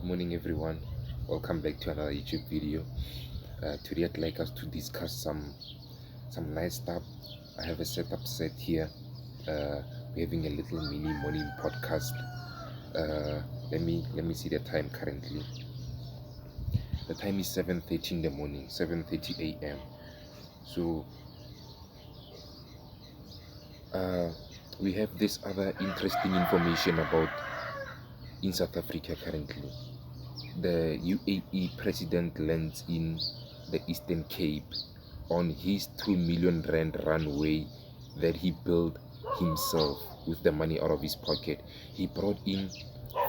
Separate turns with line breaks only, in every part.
Good morning, everyone. Welcome back to another YouTube video. Today, I'd like us to discuss some nice stuff. I have a setup set here. We're having a little mini morning podcast. Uh, let me see the time currently. The time is 7:30 in the morning, 7:30 a.m. So uh, we have this other interesting information about in South Africa currently. The UAE president lands in the Eastern Cape on his 2 million rand runway that he built himself with the money out of his pocket. He brought in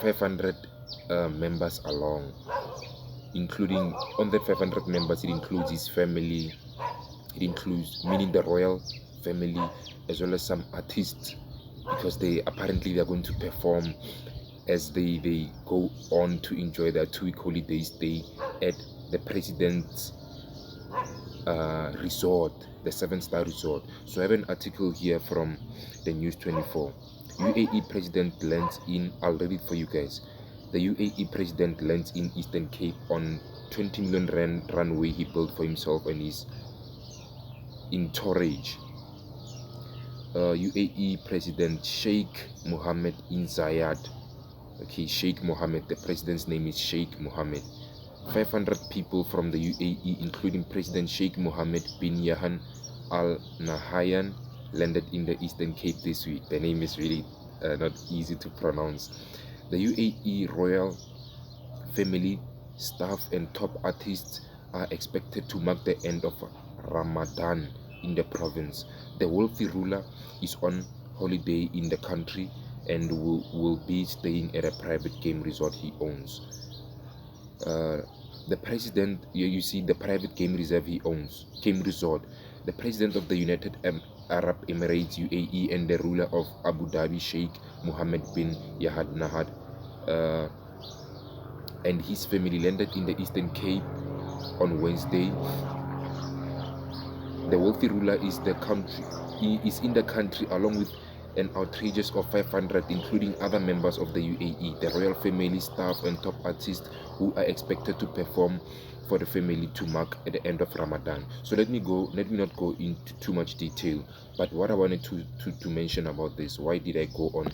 500 members along, including on the 500 members, it includes his family, it includes meaning the royal family, as well as some artists, because they're going to perform as they go on to enjoy their 2 week holiday stay at the president's resort, the 7-star resort. So I have an article here from the News 24. UAE president lands in, I'll read it for you guys. The UAE president lands in Eastern Cape on 20 million rand runway he built for himself and his entourage. UAE President Sheikh Mohammed bin Zayed. Okay, Sheikh Mohammed, the president's name is Sheikh Mohammed. 500 people from the UAE, including President Sheikh Mohammed bin Yahan Al Nahyan, landed in the Eastern Cape this week. The name is really not easy to pronounce. The UAE royal family, staff, and top artists are expected to mark the end of Ramadan in the province. The wealthy ruler is on holiday in the country and will be staying at a private game resort he owns. The president, you see, the private game reserve he owns, game resort. The president of the United Arab Emirates UAE and the ruler of Abu Dhabi Sheikh Mohammed bin Yahad Nahad and his family landed in the Eastern Cape on Wednesday. The wealthy ruler is in the country along with an outrageous of 500, including other members of the UAE, the royal family, staff, and top artists who are expected to perform for the family to mark at the end of Ramadan. So let me not go into too much detail, but what I wanted to mention about this, why did I go on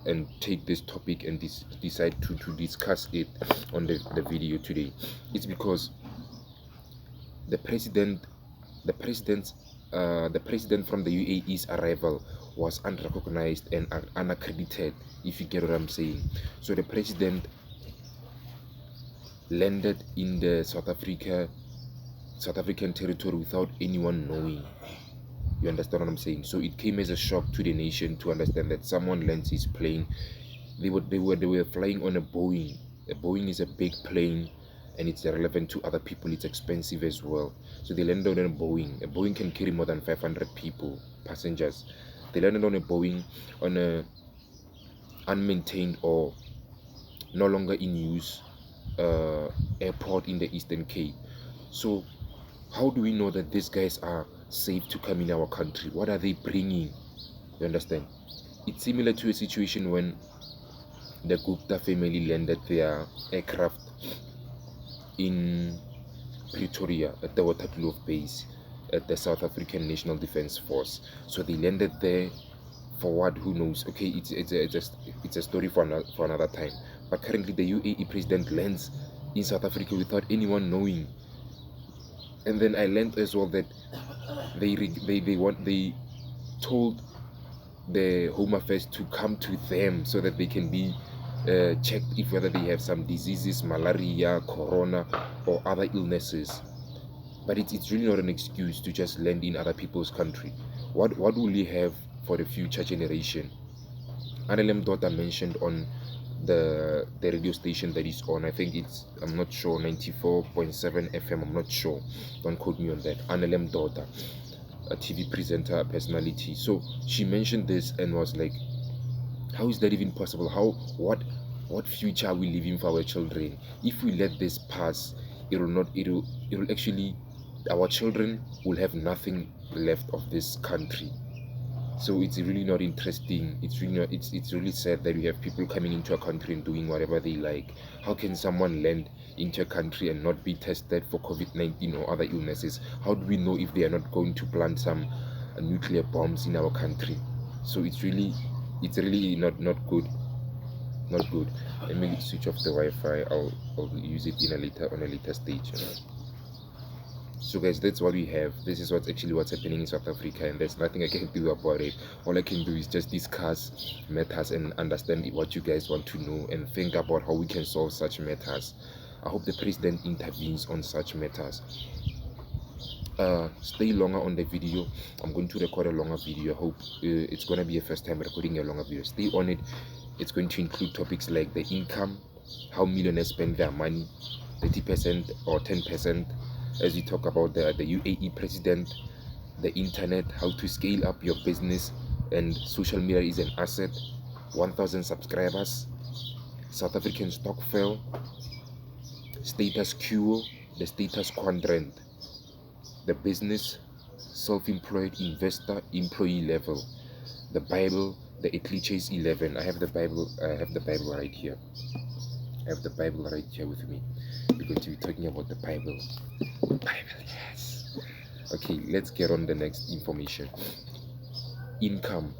and take this topic and decide to discuss it on the video today? It's because the president from the UAE's arrival was unrecognized and unaccredited, if you get what I'm saying. So the president landed in the South African territory without anyone knowing. You understand what I'm saying? So it came as a shock to the nation to understand that someone lands his plane. They were flying on a Boeing. A Boeing is a big plane, and it's relevant to other people. It's expensive as well. So they landed on a Boeing. A Boeing can carry more than 500 people, passengers. They landed on a Boeing on a unmaintained or no longer in use airport in the Eastern Cape. So how do we know that these guys are safe to come in our country? What are they bringing? You understand? It's similar to a situation when the Gupta family landed their aircraft in Pretoria at the Waterkloof base at the South African National Defence Force. So they landed there for what? Who knows? Okay, it's a story for another time. But currently, the UAE president lands in South Africa without anyone knowing. And then I learned as well that they told the Home Affairs to come to them so that they can be checked if whether they have some diseases, malaria, corona, or other illnesses. But it's really not an excuse to just land in other people's country. What will we have for the future generation? Annelem daughter mentioned on the radio station that is on, I think I'm not sure, 94.7 FM, I'm not sure, don't quote me on that. Annelem daughter, a TV presenter, a personality. So she mentioned this and was like, how is that even possible? What future are we leaving for our children? If we let this pass, it'll actually, our children will have nothing left of this country. So it's really not interesting. It's really not, it's really sad that we have people coming into a country and doing whatever they like. How can someone land into a country and not be tested for COVID-19 or other illnesses? How do we know if they are not going to plant some nuclear bombs in our country? So it's really not good. Not good. Let me switch off the Wi-Fi. I'll use it in a later on a later stage. So guys, that's what we have. This is what's happening in South Africa, and there's nothing I can do about it. All I can do is just discuss matters and understand what you guys want to know and think about how we can solve such matters. I hope the president intervenes on such matters. Stay longer on the video. I'm going to record a longer video. I hope it's going to be a first time recording a longer video. Stay on it. It's going to include topics like the income, how millionaires spend their money, 30% or 10%, as we talk about the UAE president, the internet, how to scale up your business, and social media is an asset, 1,000 subscribers, South African stock fell, status quo, the status quadrant, the business, self-employed, investor, employee level, the Bible, the Ecclesiastes 11. I have the Bible right here. I have the Bible right here with me. We're going to be talking about the Bible. Bible, yes. Okay, let's get on the next information. Income.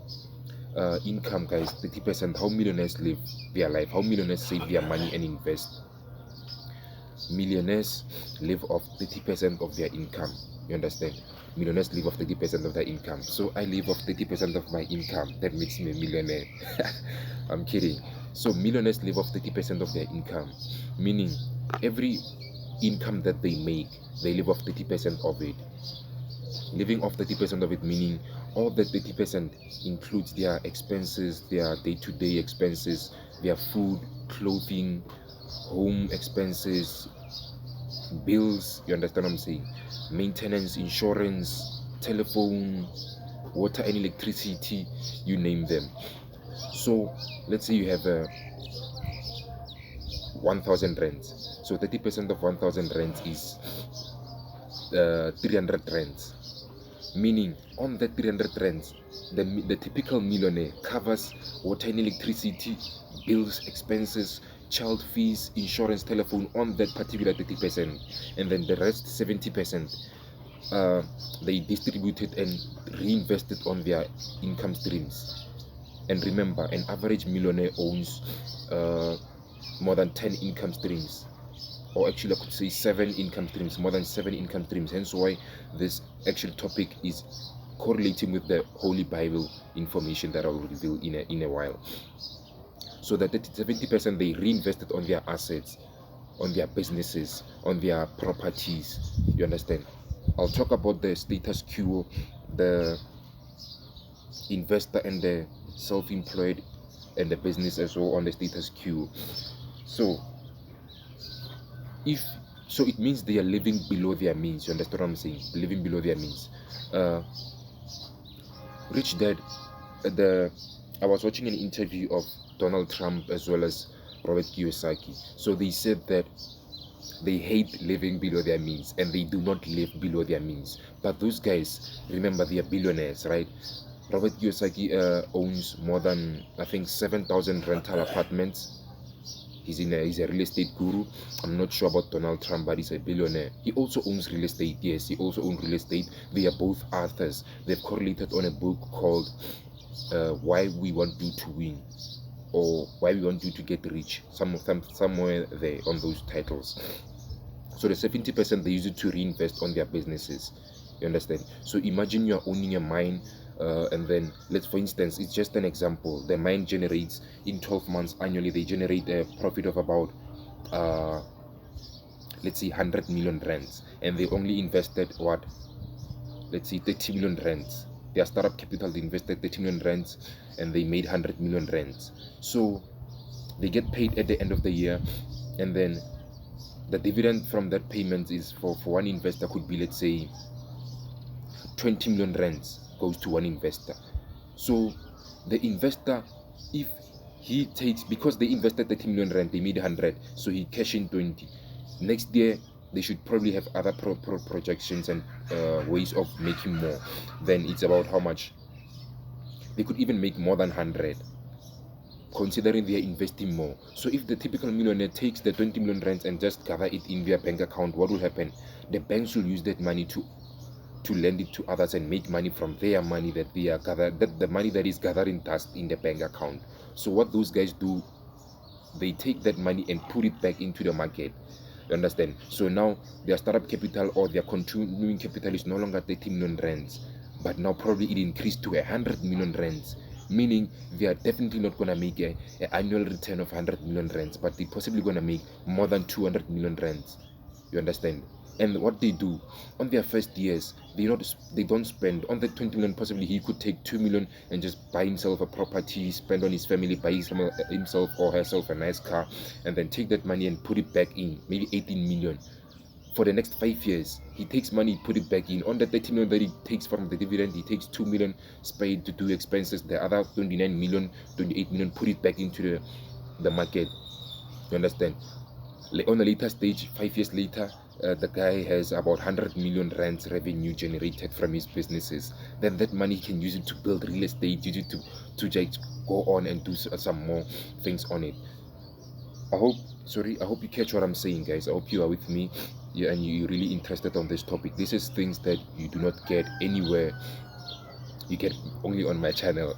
Income, guys, 30%. How millionaires live their life. How millionaires save their money and invest. Millionaires live off 30% of their income. You understand? Millionaires live off 30% of their income. So I live off 30% of my income. That makes me a millionaire. I'm kidding. So millionaires live off 30% of their income, meaning every income that they make, they live off 30% of it. Living off 30% of it, meaning all that 30% includes their expenses, their day-to-day expenses, their food, clothing, home expenses, bills. You understand what I'm saying? Maintenance, insurance, telephone, water and electricity, you name them. So let's say you have 1,000 rands. So 30% of 1,000 rands is 300 rands. Meaning on that 300 rands, the typical millionaire covers water and electricity, bills, expenses, child fees, insurance, telephone on that particular 30%, and then the rest 70%. They distribute it and reinvest it on their income streams. And remember, an average millionaire owns more than 10 income streams, or actually I could say 7 income streams, more than 7 income streams. Hence why this actual topic is correlating with the Holy Bible information that I will reveal in a while. So that 70% they reinvested on their assets, on their businesses, on their properties. You understand? I'll talk about the status quo, the investor and the self-employed and the business as well on the status quo. So it means they are living below their means. You understand what I'm saying? Living below their means. Rich Dad, I was watching an interview of Donald Trump as well as Robert Kiyosaki. So they said that they hate living below their means and they do not live below their means. But those guys, remember, they are billionaires, right? Robert Kiyosaki owns more than, I think, 7,000 rental apartments. He's a real estate guru. I'm not sure about Donald Trump, but he's a billionaire. He also owns real estate. Yes, he also owns real estate. They are both authors. They've correlated on a book called Why We Want You to Win, or Why We Want You to Get Rich. Somewhere there on those titles. So the 70% they use it to reinvest on their businesses. You understand? So imagine you're owning a mine, and then for instance, it's just an example. The mine generates in 12 months annually. They generate a profit of about let's say 100 million rands, and they only invested what? Let's say 30 million rands. Their startup capital, they invested 30 million rands, and they made 100 million rands. So they get paid at the end of the year, and then the dividend from that payment is for one investor could be, let's say, 20 million rands goes to one investor. So the investor, if he takes, because they invested 30 million rand, they made 100, so he cash in 20. Next year they should probably have other projections and ways of making more. Then it's about how much They could even make more than 100, considering they are investing more. So if the typical millionaire takes the 20 million rands and just gather it in their bank account, what will happen? The banks will use that money to lend it to others and make money from their money that they are gathered, that the money that is gathering dust in the bank account. So what those guys do, they take that money and put it back into the market. You understand? So now their startup capital or their continuing capital is no longer 30 million rands, but now probably it increased to 100 million rands, meaning they are definitely not going to make an annual return of 100 million rands, but they're possibly going to make more than 200 million rands. You understand? And what they do on their first years, they don't spend on the 20 million. Possibly he could take 2 million and just buy himself a property, spend on his family, buy himself or herself a nice car, and then take that money and put it back in, maybe 18 million. For the next 5 years, he takes money, put it back in. On the 30 million that he takes from the dividend, he takes 2 million, paid to do expenses. The other 29 million, 28 million, put it back into the market. You understand? On a later stage, 5 years later, the guy has about 100 million rands revenue generated from his businesses. Then that money he can use it to build real estate, use it to just go on and do some more things on it. I hope you catch what I'm saying, guys. I hope you are with me, yeah, and you're really interested on this topic. This is things that you do not get anywhere. You get only on my channel.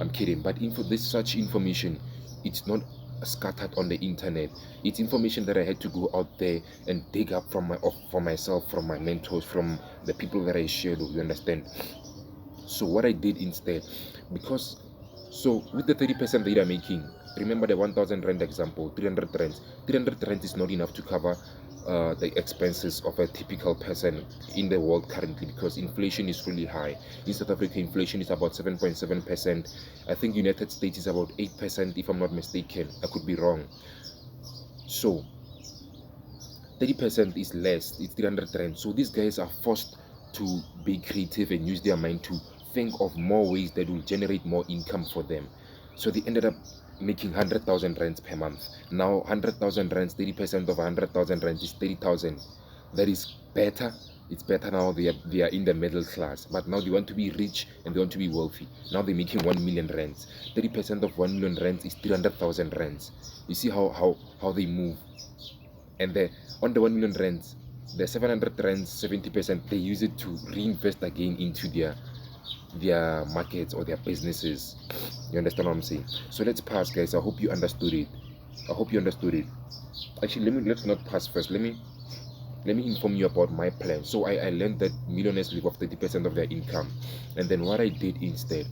I'm kidding, but such information, it's not scattered on the internet. It's information that I had to go out there and dig up for myself, from my mentors, from the people that I shared with. You understand? So what I did instead, because with the 30% that I'm making, remember the 1,000 rand example, 300 rands. 300 rands is not enough to cover the expenses of a typical person in the world currently, because inflation is really high. In South Africa, inflation is about 7.7%. I think United States is about 8%, if I'm not mistaken. I could be wrong. So 30% is less, it's 300 rand. So these guys are forced to be creative and use their mind to think of more ways that will generate more income for them. So they ended up making 100,000 rands per month. Now 100,000 rands, 30% of 100,000 rands is 30,000. That is better. It's better now. They are in the middle class, but now they want to be rich and they want to be wealthy. Now they're making 1 million rands. 30% of 1 million rands is 300,000 rands. You see how they move. And on the 1 million rands, the 700 rands, 70%, they use it to reinvest again into their markets or their businesses. You understand what I'm saying? So let's pass, guys. I hope you understood it. Actually, let's not pass first. Let me inform you about my plan. So I learned that millionaires live off 30% of their income, and then what I did instead,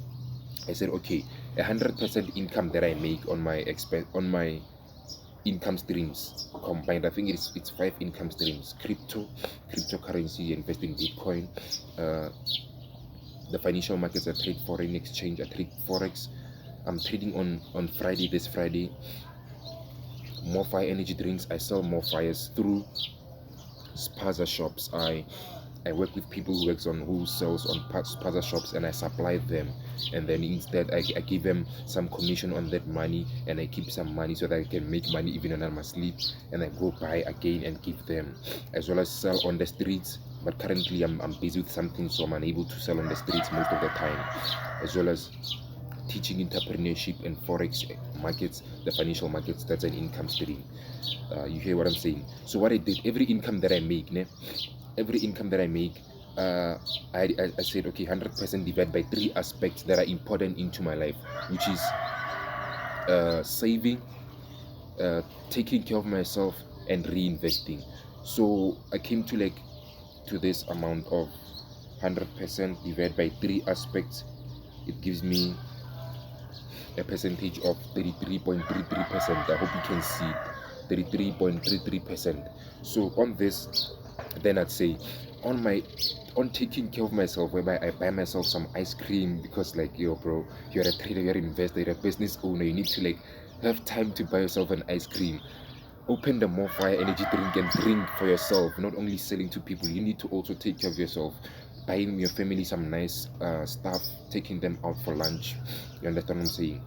I said, okay, 100% income that I make on my income streams combined. I think it's 5 income streams: cryptocurrency, invest in Bitcoin, the financial markets. I trade foreign exchange, I trade forex. I'm trading on Friday, this Friday. More fire energy drinks. I sell more fires through spaza shops. I work with people who sells on spaza shops, and I supply them, and then instead I give them some commission on that money, and I keep some money so that I can make money even when I'm asleep, and I go buy again and give them, as well as sell on the streets. But currently I'm busy with something, so I'm unable to sell on the streets most of the time, as well as teaching entrepreneurship and forex markets, the financial markets. That's an income stream. You hear what I'm saying? So what I did, every income that I make, I said, okay, 100% divided by 3 aspects that are important into my life, which is saving, taking care of myself, and reinvesting. So I came to this amount of 100% divided by 3 aspects. It gives me a percentage of 33.33%. I hope you can see 33.33%. So on this, then I'd say on taking care of myself, whereby I buy myself some ice cream, because yo bro, you're a trader, you're an investor, you're a business owner, you need to have time to buy yourself an ice cream. Open the more fire energy drink and drink for yourself, not only selling to people. You need to also take care of yourself, buying your family some nice stuff, taking them out for lunch. You understand what I'm saying?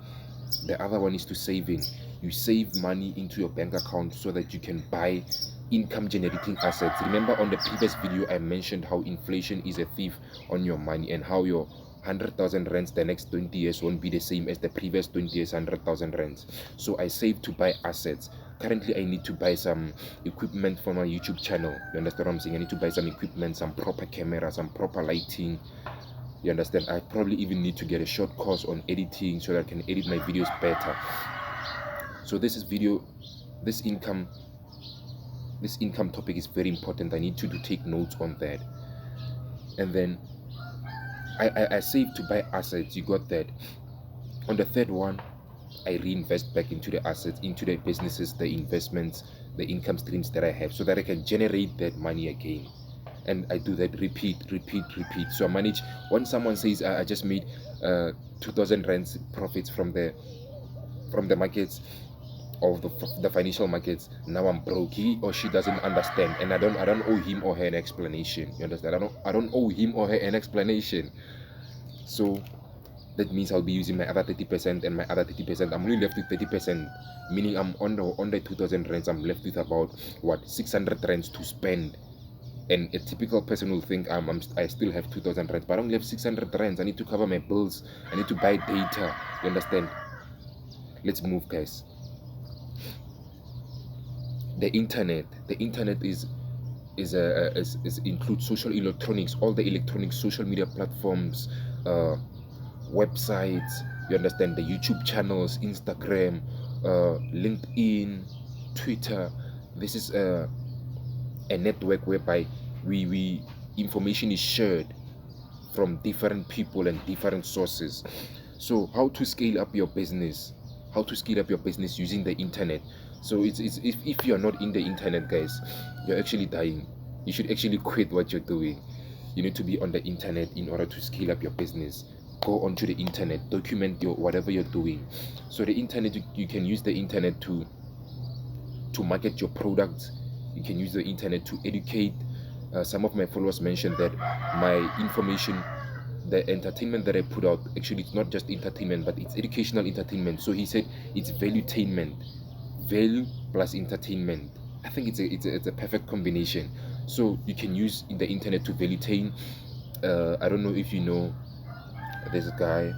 The other one is to saving. You save money into your bank account so that you can buy income generating assets. Remember on the previous video I mentioned how inflation is a thief on your money, and how your 100,000 rands the next 20 years won't be the same as the previous 20 years 100,000 rands. So I save to buy assets. Currently I need to buy some equipment for my YouTube channel. You understand what I'm saying? I need to buy some equipment, some proper camera, some proper lighting. You understand? I probably even need to get a short course on editing so that I can edit my videos better. So this this income topic is very important. I need to take notes on that. And then I save to buy assets. You got that. On the third one, I reinvest back into the assets, into the businesses, the investments, the income streams that I have, so that I can generate that money again. And I do that repeat. So I manage. When someone says I just made 2,000 rands profits from the markets, of the financial markets, now I'm broke, he or she doesn't understand, and I don't owe him or her an explanation. You understand? I don't owe him or her an explanation. So that means I'll be using my other 30%, and my other 30%, I'm only left with 30%, meaning I'm on the 2,000 rands, I'm left with about 600 rands to spend. And a typical person will think I still have 2,000 rands, but I only have 600 rands. I need to cover my bills, I need to buy data. You understand? Let's move, guys. The internet is includes social electronics, all the electronic social media platforms, websites. You understand? The YouTube channels, Instagram, LinkedIn, Twitter. This is a network whereby we information is shared from different people and different sources. So how to scale up your business? How to scale up your business using the internet? So it's if you're not in the internet, guys, you're actually dying. You should actually quit what you're doing. You need to be on the internet in order to scale up your business. Go onto the internet, document whatever you're doing. So the internet, you can use the internet to market your products. You can use the internet to educate. Some of my followers mentioned that my information, the entertainment that I put out, actually it's not just entertainment, but it's educational entertainment. So he said it's valuetainment, value plus entertainment. I think it's a perfect combination. So you can use the internet to valuetain. I don't know if you know, there's a guy,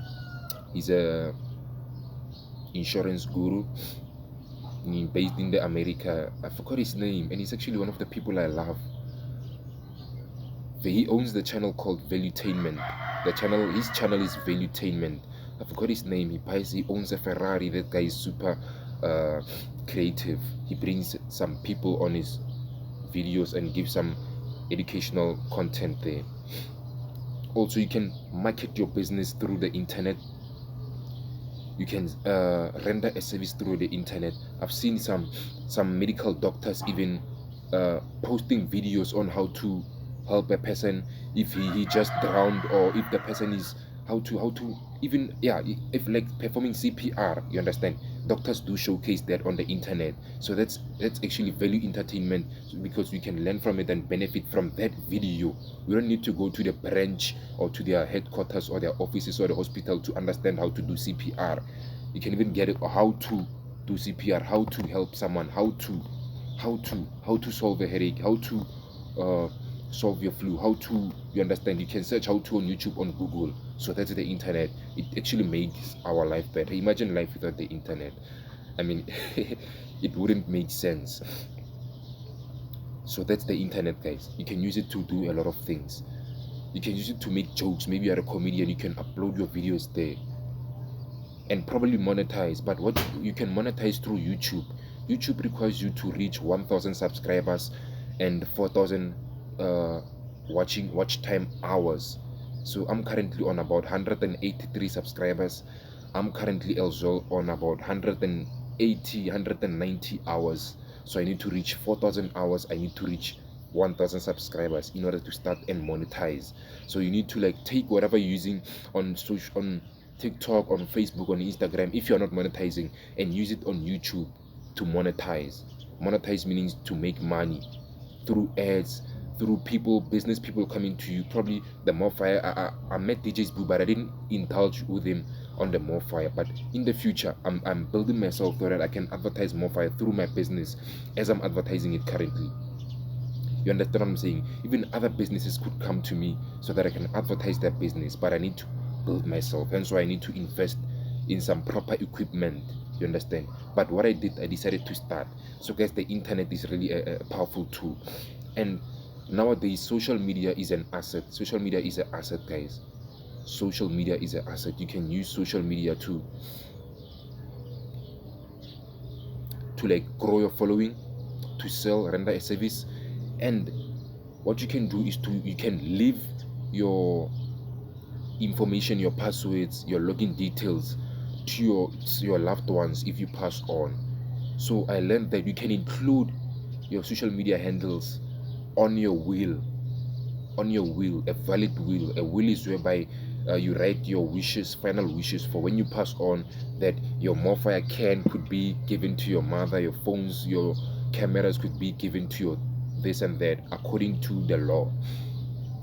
he's a insurance guru based in the America. I forgot his name, and he's actually one of the people I love. He owns the channel called Valuetainment. His channel is Valuetainment. I forgot his name. He owns a Ferrari. That guy is super creative. He brings some people on his videos and gives some educational content there. Also, you can market your business through the internet. You can render a service through the internet. I've seen some medical doctors even posting videos on how to help a person if he just drowned, or if the person is how to even, yeah, if like performing CPR. You understand? Doctors do showcase that on the internet. So that's actually value entertainment, because we can learn from it and benefit from that video. We don't need to go to the branch or to their headquarters or their offices or the hospital to understand how to do CPR. You can even get it how to do CPR, how to help someone, how to solve a headache, how to solve your flu, you understand? You can search how to on YouTube, on Google. So that's the internet. It actually makes our life better. Imagine life without the internet. I mean, it wouldn't make sense. So that's the internet, guys. You can use it to do a lot of things. You can use it to make jokes. Maybe you're a comedian, you can upload your videos there and probably monetize. But what you can monetize through YouTube. YouTube requires you to reach 1,000 subscribers and 4,000 watch time hours. So I'm currently on about 183 subscribers. I'm currently also on about 190 hours. So I need to reach 4,000 hours. I need to reach 1,000 subscribers in order to start and monetize. So you need to like take whatever you're using on TikTok, on Facebook, on Instagram, if you're not monetizing, and use it on YouTube to monetize. Monetize means to make money through ads, through business people coming to you. Probably the Morfire. I met DJ's Boo, but I didn't indulge with him on the Morfire. But in the future, I'm building myself so that I can advertise Morfire through my business as I'm advertising it currently. You understand what I'm saying? Even other businesses could come to me so that I can advertise their business, but I need to build myself. Hence why I need to invest in some proper equipment. You understand? But what I did, I decided to start. So guys, the internet is really a powerful tool, and nowadays social media is an asset. Social media is an asset, guys. Social media is an asset. You can use social media to like grow your following, to sell, render a service. And what you can do is you can leave your information, your passwords, your login details to your loved ones if you pass on. So I learned that you can include your social media handles on your will, a valid will. A will is whereby you write your wishes, final wishes for when you pass on, that your mobile can could be given to your mother, your phones, your cameras could be given to your this and that according to the law.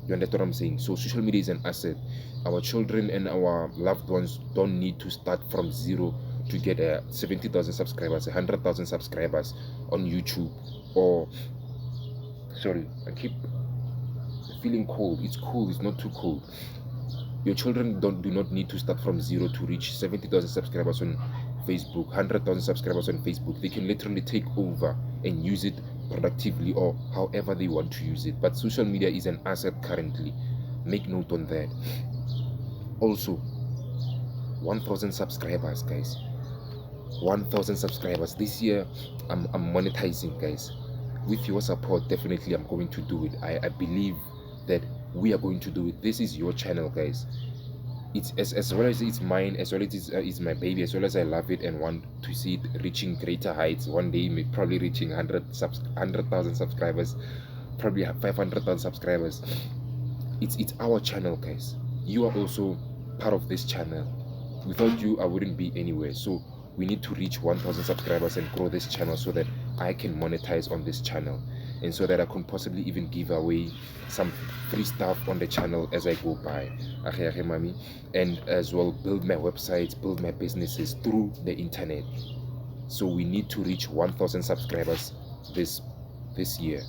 You understand what I'm saying? So social media is an asset. Our children and our loved ones don't need to start from zero to get 70,000 subscribers, 100,000 subscribers on YouTube. Or sorry, I keep feeling cold. It's cool. It's not too cold. Your children do not need to start from zero to reach 70,000 subscribers on Facebook, 100,000 subscribers on Facebook. They can literally take over and use it productively or however they want to use it. But social media is an asset currently. Make note on that. Also, 1,000 subscribers, guys. 1,000 subscribers. This year, I'm monetizing, guys. With your support, definitely I'm going to do it. I believe that we are going to do it. This is your channel, guys. It's as well as it's mine, as well as it's my baby, as well as I love it and want to see it reaching greater heights one day, probably reaching 100,000 subscribers, probably 500,000 subscribers. It's our channel, guys. You are also part of this channel. Without you, I wouldn't be anywhere. So we need to reach 1,000 subscribers and grow this channel so that I can monetize on this channel, and so that I can possibly even give away some free stuff on the channel as I go by. And as well build my websites, build my businesses through the internet. So we need to reach 1,000 subscribers this year.